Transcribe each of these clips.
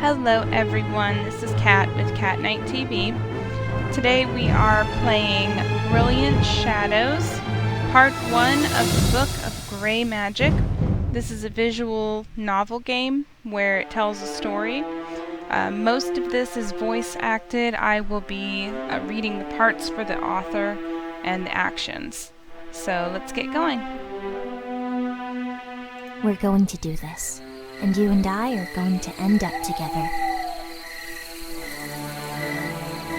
Hello everyone, this is Kat with CatNightTV. Today we are playing Brilliant Shadows, Part 1 of the Book of Grey Magic. This is a visual novel game where it tells a story. Most of this is voice acted. I will be reading the parts for the author and the actions. So let's get going. We're going to do this, and you and I are going to end up together.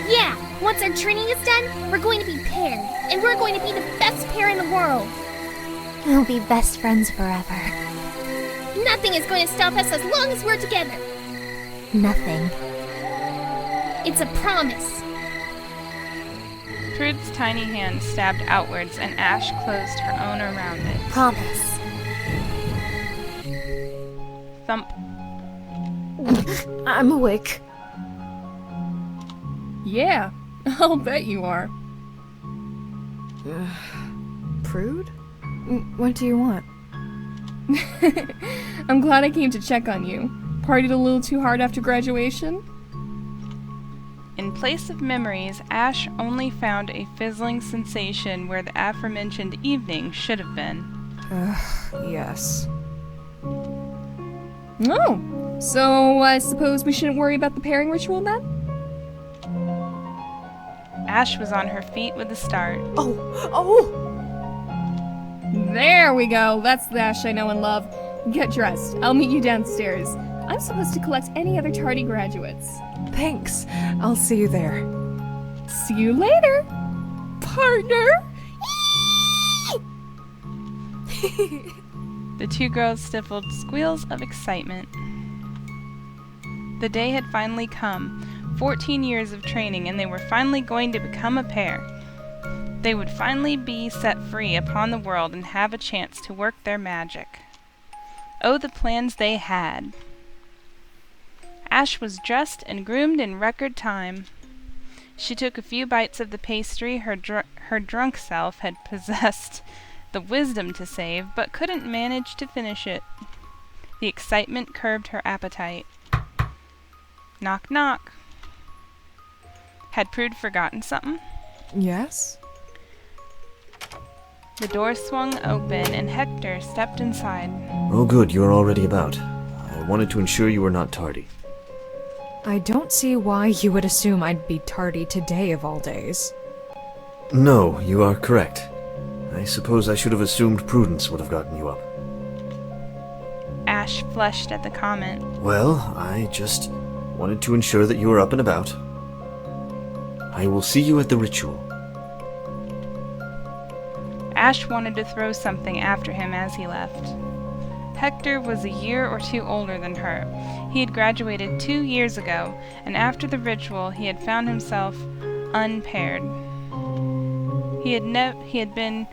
Yeah! Once our training is done, we're going to be paired, and we're going to be the best pair in the world! We'll be best friends forever. Nothing is going to stop us as long as we're together! Nothing. It's a promise! Prude's tiny hand stabbed outwards and Ash closed her own around it. Promise. Thump. I'm awake. Yeah, I'll bet you are. Prude? What do you want? I'm glad I came to check on you. Partied a little too hard after graduation? In place of memories, Ash only found a fizzling sensation where the aforementioned evening should have been. Yes. Oh, so I suppose we shouldn't worry about the pairing ritual then? Ash was on her feet with a start. Oh! There we go, that's the Ash I know and love. Get dressed, I'll meet you downstairs. I'm supposed to collect any other tardy graduates. Thanks. I'll see you there. See you later, partner! The two girls stifled squeals of excitement. The day had finally come. 14 years of training, and they were finally going to become a pair. They would finally be set free upon the world and have a chance to work their magic. Oh, the plans they had! Ash was dressed and groomed in record time. She took a few bites of the pastry her drunk self had possessed the wisdom to save, but couldn't manage to finish it. The excitement curbed her appetite. Knock, knock. Had Prude forgotten something? Yes? The door swung open and Hector stepped inside. Oh good, you are already about. I wanted to ensure you were not tardy. I don't see why you would assume I'd be tardy today of all days. No, you are correct. I suppose I should have assumed prudence would have gotten you up. Ash flushed at the comment. Well, I just wanted to ensure that you were up and about. I will see you at the ritual. Ash wanted to throw something after him as he left. Hector was a year or two older than her. He had graduated 2 years ago, and after the ritual he had found himself unpaired. He had been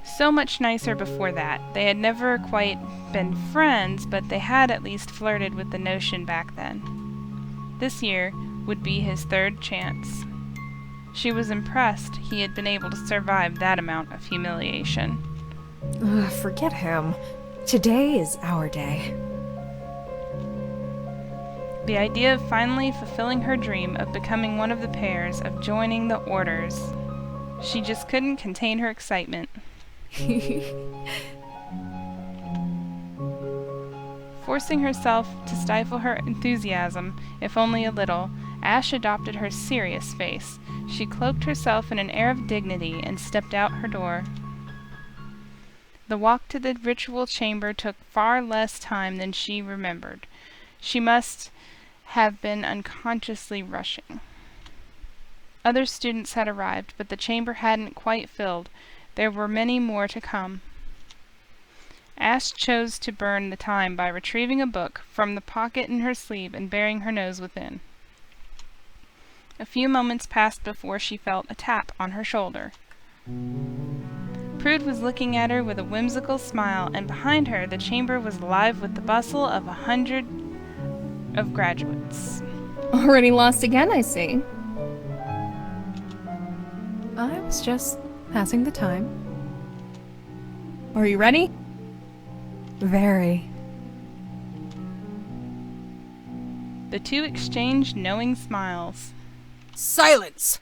so much nicer before that. They had never quite been friends, but they had at least flirted with the notion back then. This year would be his third chance. She was impressed he had been able to survive that amount of humiliation. Forget him. Today is our day. The idea of finally fulfilling her dream of becoming one of the pairs, of joining the orders. She just couldn't contain her excitement. Forcing herself to stifle her enthusiasm, if only a little, Ash adopted her serious face. She cloaked herself in an air of dignity and stepped out her door. The walk to the ritual chamber took far less time than she remembered. She must have been unconsciously rushing. Other students had arrived, but the chamber hadn't quite filled. There were many more to come. Ash chose to burn the time by retrieving a book from the pocket in her sleeve and burying her nose within. A few moments passed before she felt a tap on her shoulder. Prude was looking at her with a whimsical smile, and behind her the chamber was alive with the bustle of 100 of graduates. Already lost again, I see. I was just passing the time. Are you ready? Very. The two exchanged knowing smiles. Silence!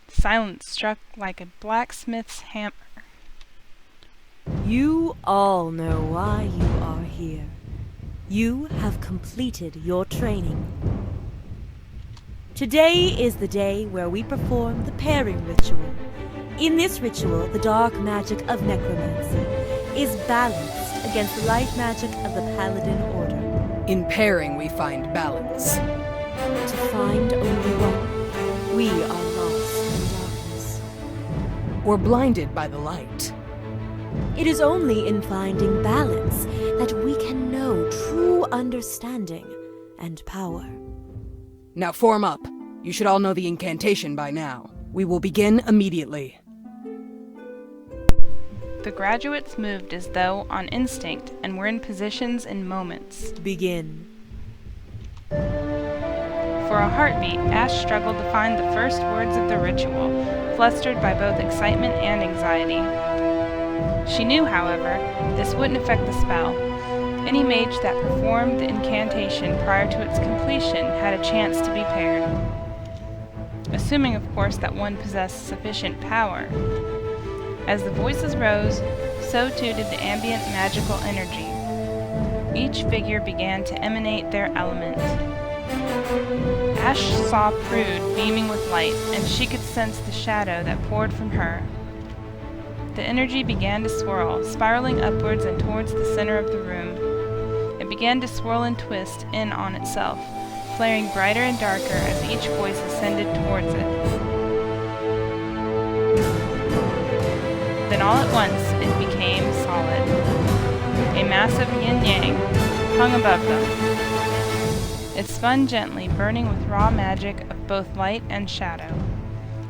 Silence struck like a blacksmith's hammer. You all know why you are here. You have completed your training. Today is the day where we perform the pairing ritual. In this ritual, the dark magic of necromancy is balanced against the light magic of the Paladin Order. In pairing, we find balance. To find only one, we are lost in darkness. Or blinded by the light. It is only in finding balance that we can know true understanding and power. Now form up. You should all know the incantation by now. We will begin immediately. The graduates moved as though on instinct and were in positions in moments. Begin. For a heartbeat, Ash struggled to find the first words of the ritual, flustered by both excitement and anxiety. She knew, however, this wouldn't affect the spell. Any mage that performed the incantation prior to its completion had a chance to be paired. Assuming, of course, that one possessed sufficient power. As the voices rose, so too did the ambient magical energy. Each figure began to emanate their element. Ash saw Prude beaming with light, and she could sense the shadow that poured from her. The energy began to swirl, spiraling upwards and towards the center of the room. It began to swirl and twist in on itself, flaring brighter and darker as each voice ascended towards it. Then all at once it became solid. A massive yin-yang hung above them. It spun gently, burning with raw magic of both light and shadow.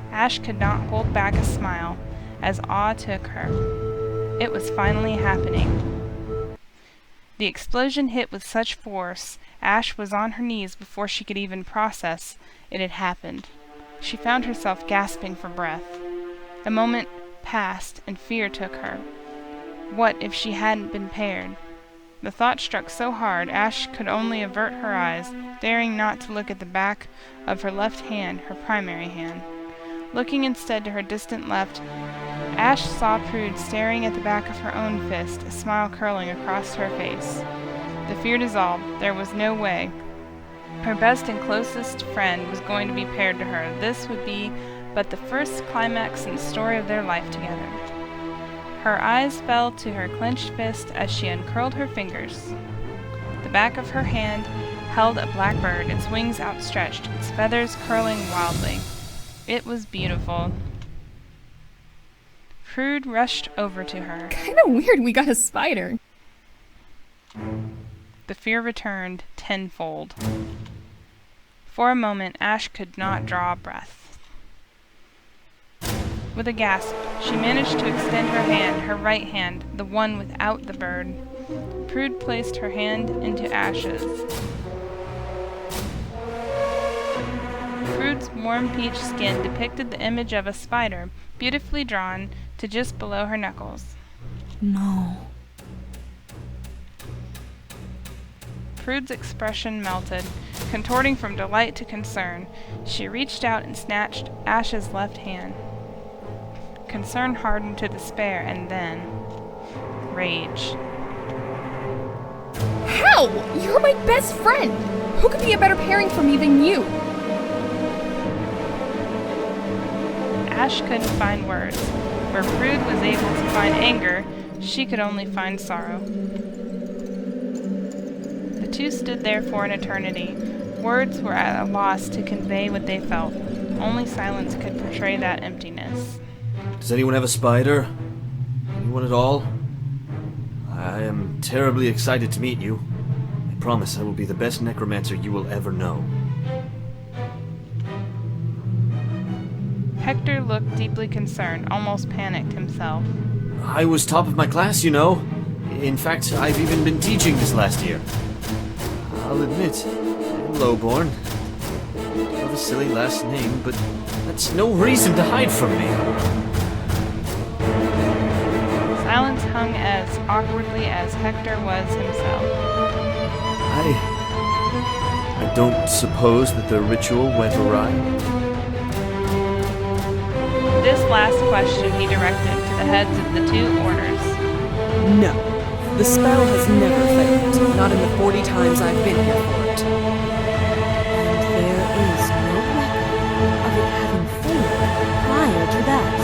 Ash could not hold back a smile as awe took her. It was finally happening. The explosion hit with such force, Ash was on her knees before she could even process it had happened. She found herself gasping for breath. A moment passed and fear took her. What if she hadn't been paired? The thought struck so hard Ash could only avert her eyes, daring not to look at the back of her left hand, her primary hand. Looking instead to her distant left, Ash saw Prude staring at the back of her own fist, a smile curling across her face. The fear dissolved. There was no way. Her best and closest friend was going to be paired to her. This would be but the first climax in the story of their life together. Her eyes fell to her clenched fist as she uncurled her fingers. The back of her hand held a black bird, its wings outstretched, its feathers curling wildly. It was beautiful. Prude rushed over to her. Kinda weird we got a spider. The fear returned tenfold. For a moment, Ash could not draw a breath. With a gasp, she managed to extend her hand, her right hand, the one without the bird. Prude placed her hand into Ash's. Prude's warm peach skin depicted the image of a spider, beautifully drawn to just below her knuckles. No. Prude's expression melted, contorting from delight to concern. She reached out and snatched Ash's left hand. Concern hardened to despair, and then rage. How? You're my best friend! Who could be a better pairing for me than you? Ash couldn't find words. Where Prude was able to find anger, she could only find sorrow. The two stood there for an eternity. Words were at a loss to convey what they felt. Only silence could portray that emptiness. Does anyone have a spider? Anyone at all? I am terribly excited to meet you. I promise I will be the best necromancer you will ever know. Hector looked deeply concerned, almost panicked himself. I was top of my class, you know. In fact, I've even been teaching this last year. I'll admit, I'm lowborn. You have a silly last name, but that's no reason to hide from me. Silence hung as awkwardly as Hector was himself. I don't suppose that the ritual went awry? This last question he directed to the heads of the two orders. No. The spell has never failed. Not in the 40 times I've been here for it. There is no record of it having failed prior to that.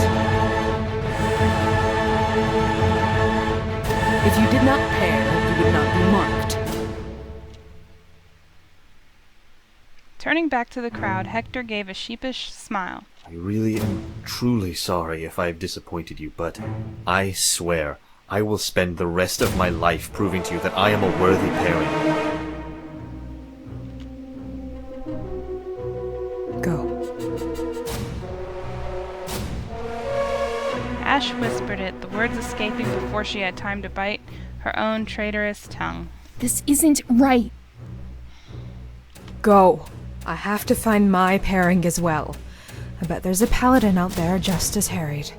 If you did not pair, you would not be marked. Turning back to the crowd, Hector gave a sheepish smile. I really am truly sorry if I have disappointed you, but I swear I will spend the rest of my life proving to you that I am a worthy pairing. Go. Ash whispered it, the words escaping before she had time to bite her own traitorous tongue. This isn't right. Go. I have to find my pairing as well. I bet there's a paladin out there just as harried.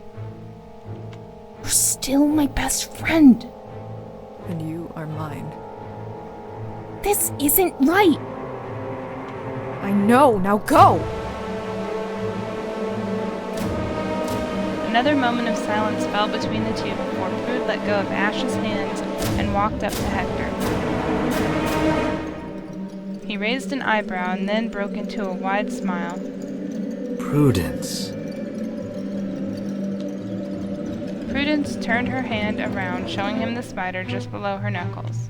You're still my best friend. And you are mine. This isn't right. I know, now go! Another moment of silence fell between the two before Prude let go of Ash's hands and walked up to Hector. He raised an eyebrow and then broke into a wide smile. Prudence. Prudence turned her hand around, showing him the spider just below her knuckles.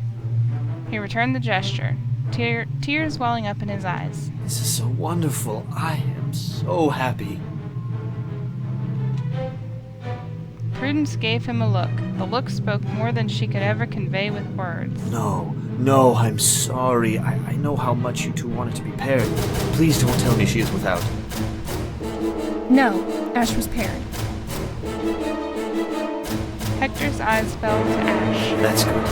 He returned the gesture, tears welling up in his eyes. This is so wonderful. I am so happy. Prudence gave him a look. The look spoke more than she could ever convey with words. No, I'm sorry. I know how much you two wanted to be paired. Please don't tell me she is without. No, Ash was paired. Hector's eyes fell to Ash. That's good.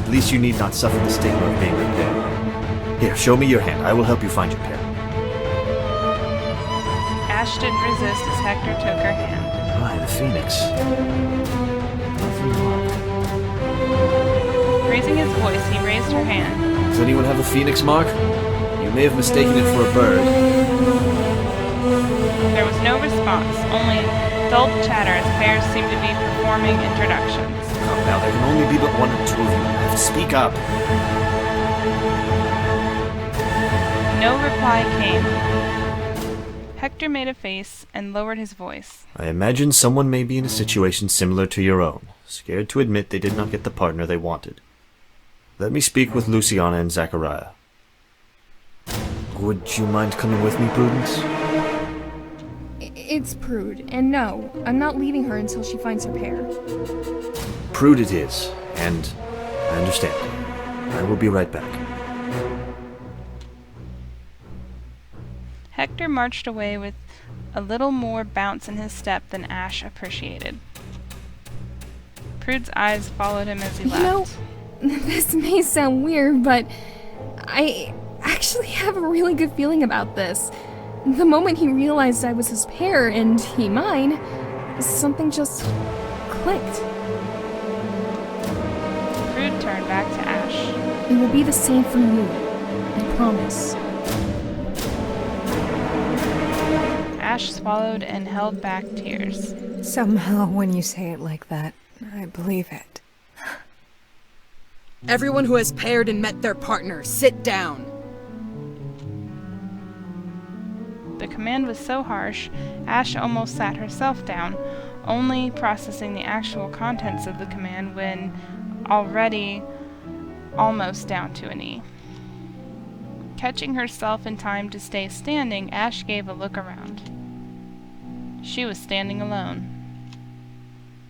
At least you need not suffer the stigma of being repaired. Here, show me your hand. I will help you find your pair. Ash didn't resist as Hector took her hand. My, the phoenix. Lovely mark. Raising his voice, he raised her hand. Does anyone have a phoenix mark? You may have mistaken it for a bird. There was no response, only dull chatter as pairs seemed to be performing introductions. Come now, there can only be but one or two of you. You have to speak up. No reply came. Hector made a face and lowered his voice. I imagine someone may be in a situation similar to your own, scared to admit they did not get the partner they wanted. Let me speak with Luciana and Zachariah. Would you mind coming with me, Prudence? It's Prude, and no, I'm not leaving her until she finds her pair. Prude it is, and I understand. I will be right back. Hector marched away with a little more bounce in his step than Ash appreciated. Prude's eyes followed him as he left. You know, this may sound weird, but I actually have a really good feeling about this. The moment he realized I was his pair and he mine, something just clicked. Prude turned back to Ash. It will be the same for you, I promise. Ash swallowed and held back tears. Somehow, when you say it like that, I believe it. Everyone who has paired and met their partner, sit down. The command was so harsh, Ash almost sat herself down, only processing the actual contents of the command when already almost down to a knee. Catching herself in time to stay standing, Ash gave a look around. She was standing alone.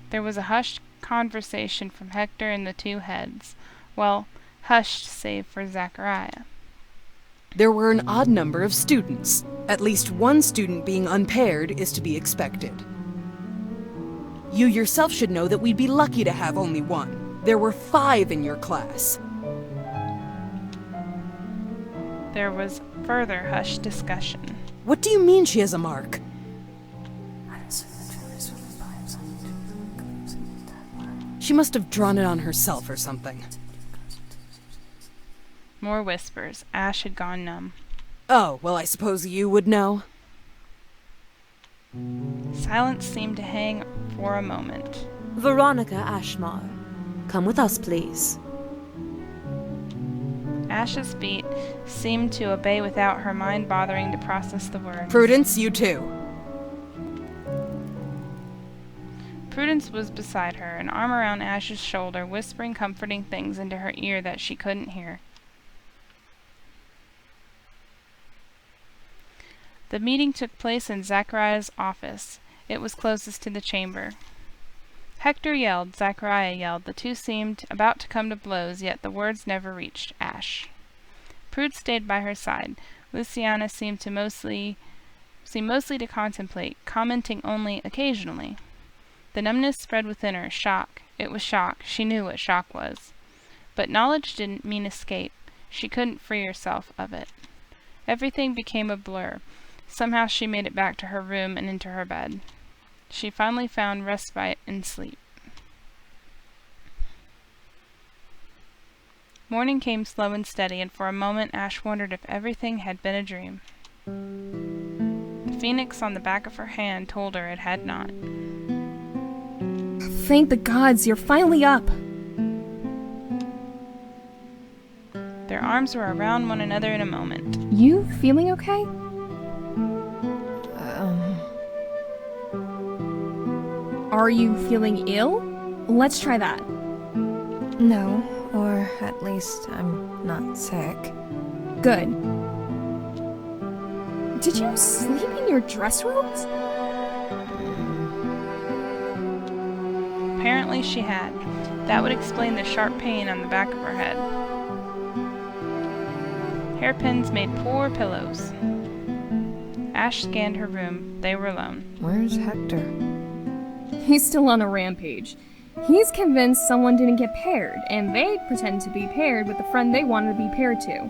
There was a hushed conversation from Hector and the two heads. Well, hushed save for Zachariah. There were an odd number of students. At least one student being unpaired is to be expected. You yourself should know that we'd be lucky to have only one. There were 5 in your class. There was further hushed discussion. What do you mean she has a mark? She must have drawn it on herself or something. More whispers. Ash had gone numb. Oh, well, I suppose you would know. Silence seemed to hang for a moment. Veronica Ashmar, come with us, please. Ash's feet seemed to obey without her mind bothering to process the words. Prudence, you too. Prudence was beside her, an arm around Ash's shoulder, whispering comforting things into her ear that she couldn't hear. The meeting took place in Zachariah's office. It was closest to the chamber. Hector yelled, Zachariah yelled. The two seemed about to come to blows, yet the words never reached Ash. Prude stayed by her side. Luciana seemed mostly to contemplate, commenting only occasionally. The numbness spread within her. Shock. It was shock. She knew what shock was. But knowledge didn't mean escape. She couldn't free herself of it. Everything became a blur. Somehow she made it back to her room and into her bed. She finally found respite in sleep. Morning came slow and steady, and for a moment Ash wondered if everything had been a dream. The phoenix on the back of her hand told her it had not. Thank the gods, you're finally up. Their arms were around one another in a moment. You feeling okay? Are you feeling ill? Let's try that. No, or at least I'm not sick. Good. Did you sleep in your dress robes? Apparently she had. That would explain the sharp pain on the back of her head. Hairpins made poor pillows. Ash scanned her room. They were alone. Where's Hector? He's still on a rampage. He's convinced someone didn't get paired, and they pretend to be paired with the friend they wanted to be paired to.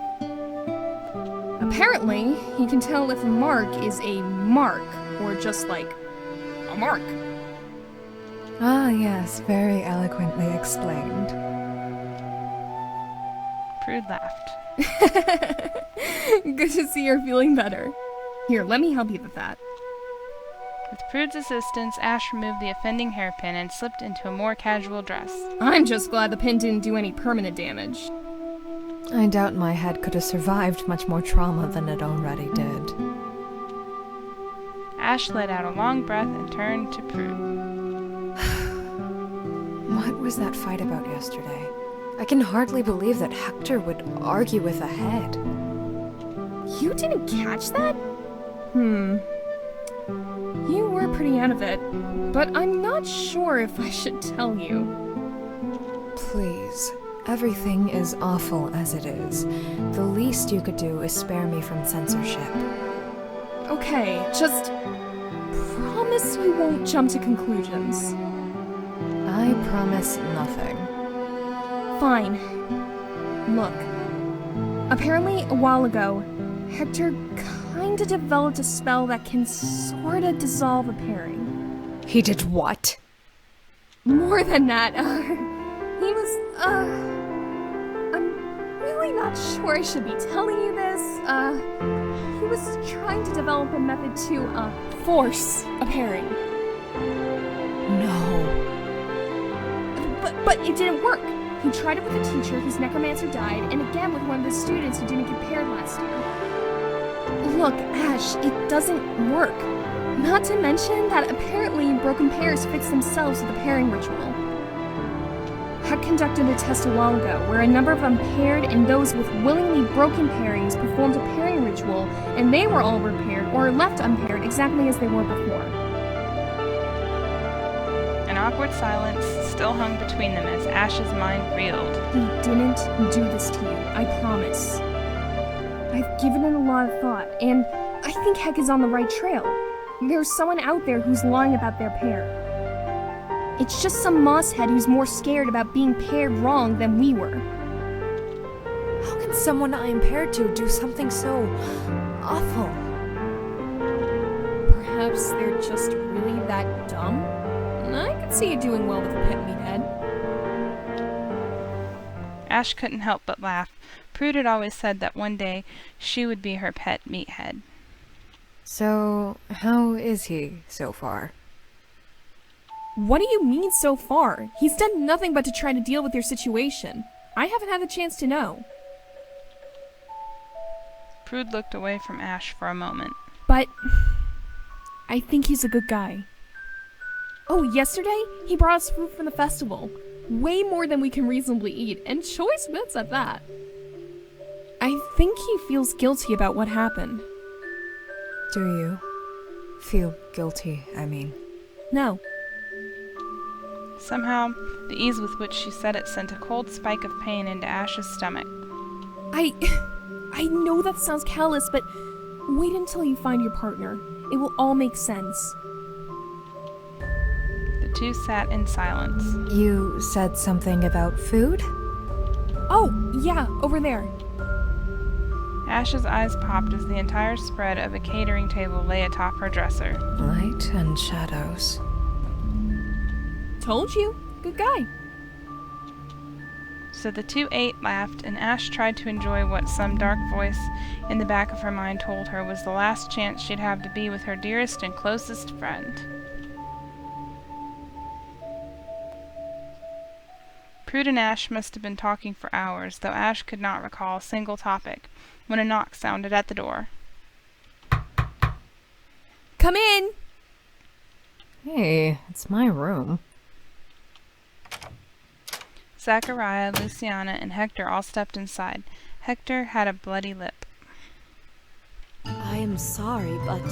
Apparently, he can tell if a mark is a mark, or just like a mark. Ah, yes, very eloquently explained. Prude laughed. Good to see you're feeling better. Here, let me help you with that. With Prude's assistance, Ash removed the offending hairpin and slipped into a more casual dress. I'm just glad the pin didn't do any permanent damage. I doubt my head could have survived much more trauma than it already did. Ash let out a long breath and turned to Prude. What was that fight about yesterday? I can hardly believe that Hector would argue with a head. You didn't catch that? You were pretty out of it, but I'm not sure if I should tell you. Please. Everything is awful as it is. The least you could do is spare me from censorship. Okay, just promise you won't jump to conclusions. I promise nothing. Fine. Look. Apparently, a while ago, Hector kinda developed a spell that can sorta dissolve a pairing. He did what? More than that, he was, I'm really not sure I should be telling you this. He was trying to develop a method to, force a pairing. No. But it didn't work. He tried it with a teacher whose necromancer died, and again with one of the students who didn't get paired last year. Look, Ash, it doesn't work. Not to mention that apparently broken pairs fix themselves with a pairing ritual. Had conducted a test a while ago where a number of unpaired and those with willingly broken pairings performed a pairing ritual, and they were all repaired or left unpaired exactly as they were before. An awkward silence still hung between them as Ash's mind reeled. He didn't do this to you, I promise. I've given it a lot of thought, and I think Heck is on the right trail. There's someone out there who's lying about their pair. It's just some mosshead who's more scared about being paired wrong than we were. How can someone I am paired to do something so awful? Perhaps they're just really that dumb? I could see you doing well with a pit meat head. Ash couldn't help but laugh. Prude had always said that one day she would be her pet meathead. So, how is he so far? What do you mean so far? He's done nothing but to try to deal with your situation. I haven't had the chance to know. Prude looked away from Ash for a moment. But I think he's a good guy. Oh, yesterday he brought us food from the festival. Way more than we can reasonably eat, and choice bits at that. I think he feels guilty about what happened. Do you feel guilty, I mean? No. Somehow, the ease with which she said it sent a cold spike of pain into Ash's stomach. I know that sounds callous, but wait until you find your partner. It will all make sense. The two sat in silence. You said something about food? Oh, yeah, over there. Ash's eyes popped as the entire spread of a catering table lay atop her dresser. Light and shadows. Told you. Good guy. So the two ate, laughed, and Ash tried to enjoy what some dark voice in the back of her mind told her was the last chance she'd have to be with her dearest and closest friend. Prude and Ash must have been talking for hours, though Ash could not recall a single topic, when a knock sounded at the door. Come in! Hey, it's my room. Zachariah, Luciana, and Hector all stepped inside. Hector had a bloody lip. I am sorry, but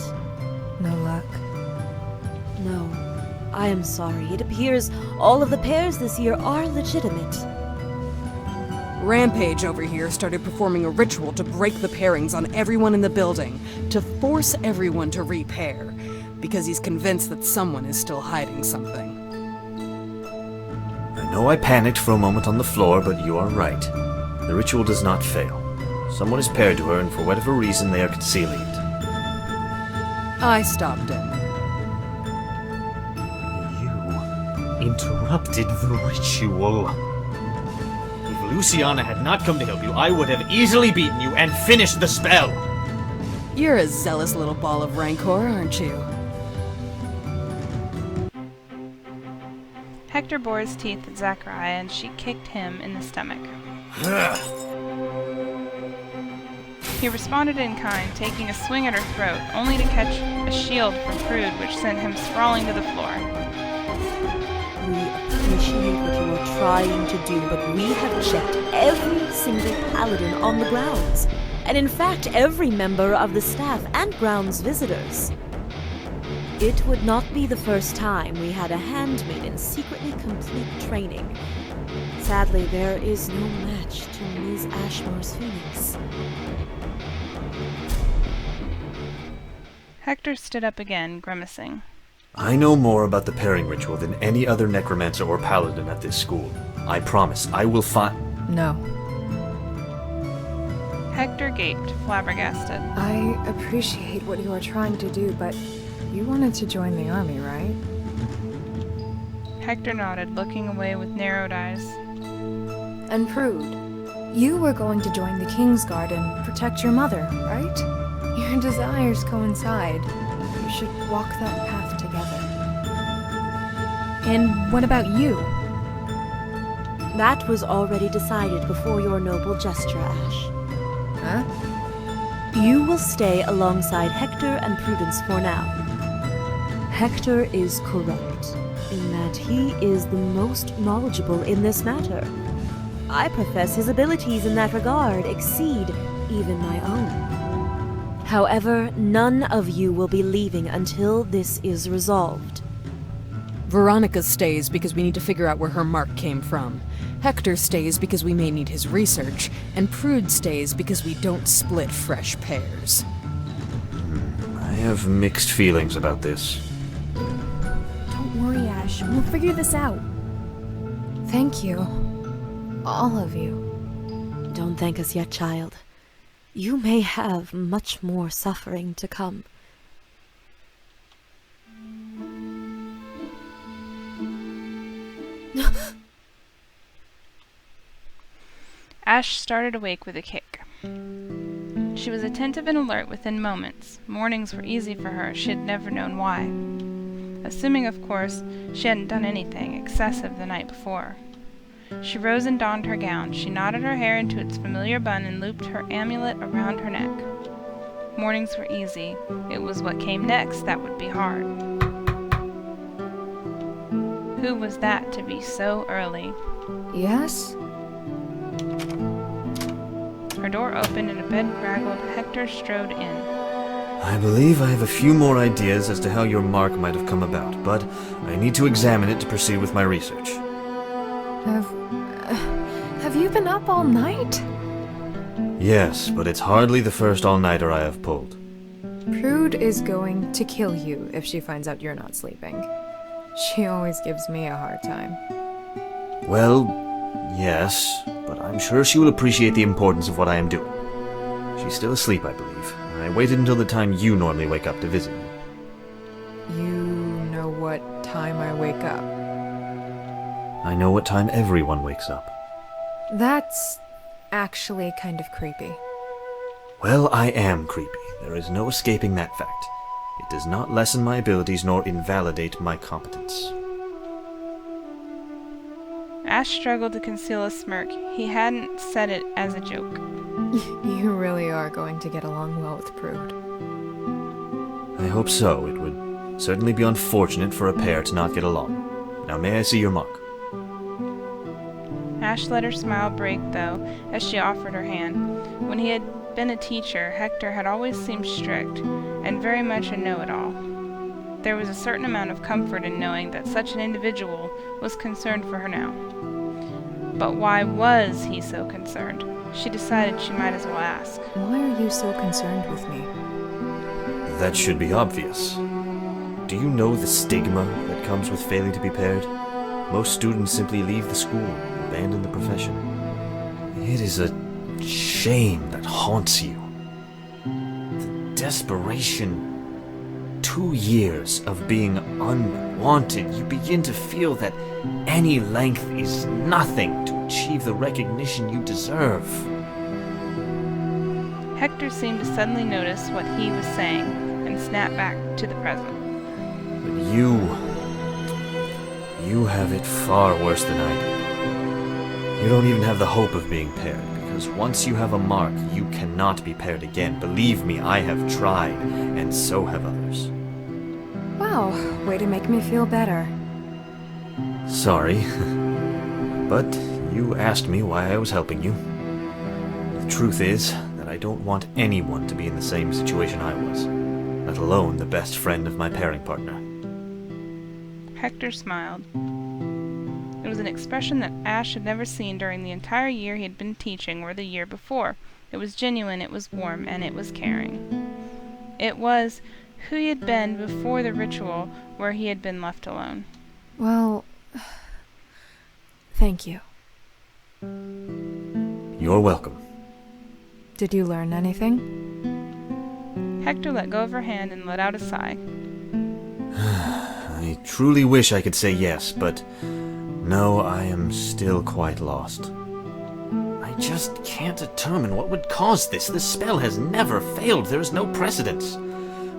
No luck. no. I am sorry. It appears all of the pairs this year are legitimate. Rampage over here started performing a ritual to break the pairings on everyone in the building, to force everyone to repair, because he's convinced that someone is still hiding something. I know I panicked for a moment on the floor, but you are right. The ritual does not fail. Someone is paired to her, and for whatever reason they are concealing it. I stopped it. You interrupted the ritual. If Luciana had not come to help you, I would have easily beaten you and finished the spell. You're a zealous little ball of rancor, aren't you? Hector bore his teeth at Zachariah, and she kicked him in the stomach. He responded in kind, taking a swing at her throat, only to catch a shield from Prude, which sent him sprawling to the floor. We appreciate what you are trying to do, but we have checked every single paladin on the grounds, and in fact every member of the staff and grounds visitors. It would not be the first time we had a handmaiden secretly complete training. Sadly, there is no match to Ms. Ashmore's phoenix. Hector stood up again, grimacing. I know more about the pairing ritual than any other necromancer or paladin at this school. I promise, I will find... No. Hector gaped, flabbergasted. I appreciate what you are trying to do, but you wanted to join the army, right? Hector nodded, looking away with narrowed eyes. And Prude, you were going to join the King's Guard and protect your mother, right? Your desires coincide. You should walk that path together. And what about you? That was already decided before your noble gesture, Ash. Huh? You will stay alongside Hector and Prudence for now. Hector is correct in that he is the most knowledgeable in this matter. I profess his abilities in that regard exceed even my own. However, none of you will be leaving until this is resolved. Veronica stays because we need to figure out where her mark came from. Hector stays because we may need his research, and Prude stays because we don't split fresh pairs. I have mixed feelings about this. Don't worry, Ash. We'll figure this out. Thank you. All of you. Don't thank us yet, child. You may have much more suffering to come. Ash started awake with a kick. She was attentive and alert within moments. Mornings were easy for her. She had never known why. Assuming, of course, she hadn't done anything excessive the night before. She rose and donned her gown. She knotted her hair into its familiar bun and looped her amulet around her neck. Mornings were easy. It was what came next that would be hard. Who was that to be so early? Yes? Her door opened and a bedraggled Hector strode in. I believe I have a few more ideas as to how your mark might have come about, but I need to examine it to proceed with my research. Have you been up all night? Yes, but it's hardly the first all-nighter I have pulled. Prude is going to kill you if she finds out you're not sleeping. She always gives me a hard time. Well, yes, but I'm sure she will appreciate the importance of what I am doing. She's still asleep, I believe. I waited until the time you normally wake up to visit me. You know what time I wake up? I know what time everyone wakes up. That's actually kind of creepy. Well, I am creepy. There is no escaping that fact. It does not lessen my abilities nor invalidate my competence. Ash struggled to conceal a smirk. He hadn't said it as a joke. You really are going to get along well with Prude. I hope so. It would certainly be unfortunate for a pair to not get along. Now may I see your mark? Ash let her smile break, though, as she offered her hand. When he had been a teacher, Hector had always seemed strict, and very much a know-it-all. There was a certain amount of comfort in knowing that such an individual was concerned for her now. But why was he so concerned? She decided she might as well ask. Why are you so concerned with me? That should be obvious. Do you know the stigma that comes with failing to be paired? Most students simply leave the school, abandon the profession. It is a shame that haunts you. The desperation. 2 years of being unwanted, you begin to feel that any length is nothing to achieve the recognition you deserve. Hector seemed to suddenly notice what he was saying and snap back to the present. But you have it far worse than I do. You don't even have the hope of being paired, because once you have a mark, you cannot be paired again. Believe me, I have tried, and so have others. Wow, way to make me feel better. Sorry, but you asked me why I was helping you. The truth is that I don't want anyone to be in the same situation I was, let alone the best friend of my pairing partner. Hector smiled. It was an expression that Ash had never seen during the entire year he had been teaching or the year before. It was genuine, it was warm, and it was caring. It was who he had been before the ritual where he had been left alone. Well, thank you. You're welcome. Did you learn anything? Hector let go of her hand and let out a sigh. I truly wish I could say yes, but no, I am still quite lost. I just can't determine what would cause this. The spell has never failed. There is no precedence.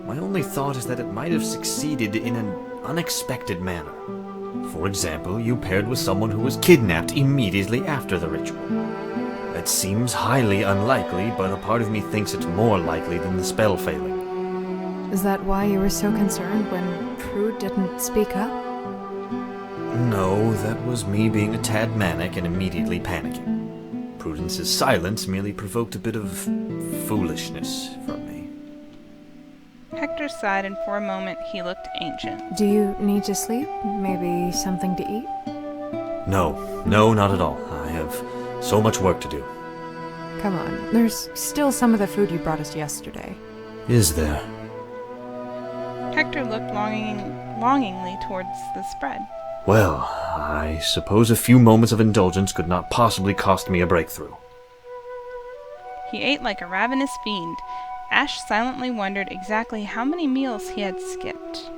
My only thought is that it might have succeeded in an unexpected manner. For example, you paired with someone who was kidnapped immediately after the ritual. That seems highly unlikely, but a part of me thinks it's more likely than the spell failing. Is that why you were so concerned when Prude didn't speak up? No, that was me being a tad manic and immediately panicking. Prudence's silence merely provoked a bit of foolishness from me. Hector sighed, and for a moment he looked ancient. Do you need to sleep? Maybe something to eat? No, not at all. I have so much work to do. Come on, there's still some of the food you brought us yesterday. Is there? Hector looked longingly towards the spread. Well, I suppose a few moments of indulgence could not possibly cost me a breakthrough. He ate like a ravenous fiend. Ash silently wondered exactly how many meals he had skipped.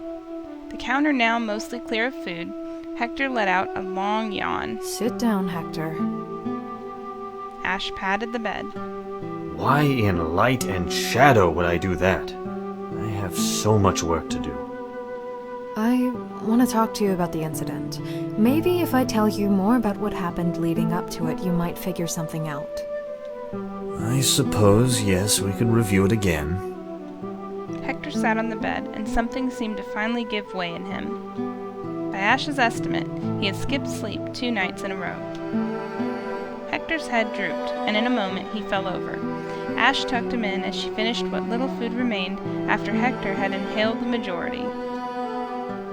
The counter now mostly clear of food, Hector let out a long yawn. Sit down, Hector. Ash patted the bed. Why in light and shadow would I do that? I have so much work to do. I want to talk to you about the incident. Maybe if I tell you more about what happened leading up to it, you might figure something out. I suppose, yes, we can review it again. Hector sat on the bed, and something seemed to finally give way in him. By Ash's estimate, he had skipped sleep 2 nights in a row. Hector's head drooped, and in a moment he fell over. Ash tucked him in as she finished what little food remained after Hector had inhaled the majority.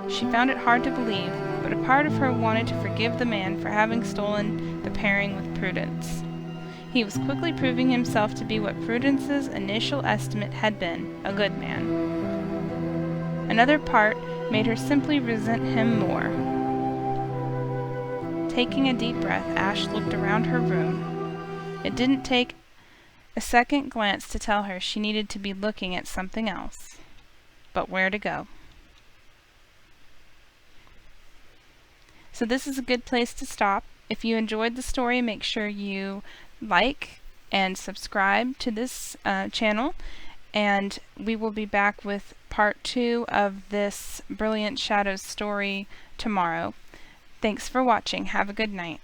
She found it hard to believe, but a part of her wanted to forgive the man for having stolen the pairing with Prudence. He was quickly proving himself to be what Prudence's initial estimate had been, a good man. Another part made her simply resent him more. Taking a deep breath, Ash looked around her room. It didn't take a second glance to tell her she needed to be looking at something else. But where to go? So this is a good place to stop. If you enjoyed the story, make sure you like and subscribe to this channel, and we will be back with part 2 of this Brilliant Shadows story tomorrow. Thanks for watching. Have a good night.